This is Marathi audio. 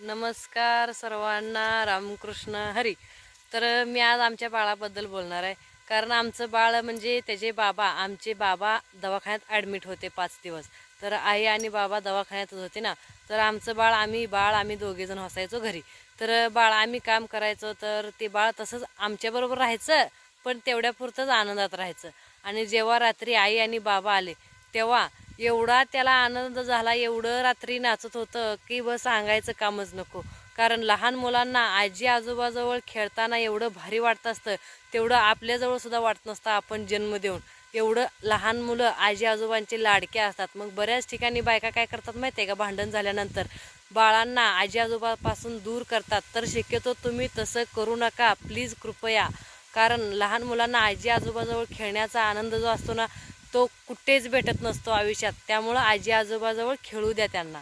नमस्कार सर्वांना, रामकृष्ण हरी. तर मी आज आमच्या बाळाबद्दल बोलणार आहे. कारण आमचं बाळ म्हणजे त्याचे बाबा, आमचे बाबा दवाखान्यात ॲडमिट होते 5 दिवस. तर आई आणि बाबा दवाखान्यातच होते ना. तर आमचं आम्ही दोघेजण असायचो घरी. तर बाळ आम्ही काम करायचो, तर ते बाळ तसंच आमच्याबरोबर राहायचं, पण तेवढ्यापुरतंच आनंदात राहायचं. आणि जेव्हा रात्री आई आणि बाबा आले तेव्हा एवढा त्याला आनंद झाला, एवढं रात्री नाचत होतं की बस सांगायचं कामच नको. कारण लहान मुलांना आजी आजोबाजवळ खेळताना एवढं भारी वाटतं असतं, तेवढं आपल्याजवळ सुद्धा वाटत नसतं आपण जन्म देऊन. एवढं लहान मुलं आजी आजोबांचे लाडके असतात. मग बऱ्याच ठिकाणी बायका काय करतात माहिती आहे का, भांडण झाल्यानंतर बाळांना आजी आजोबापासून दूर करतात. तर शक्यतो तुम्ही तसं करू नका प्लीज, कृपया. कारण लहान मुलांना आजी आजोबाजवळ खेळण्याचा आनंद जो असतो ना, तो कुठेच भेटत नसतो आयुष्यात. त्यामुळं आजी आजोबाजवळ खेळू द्या त्यांना.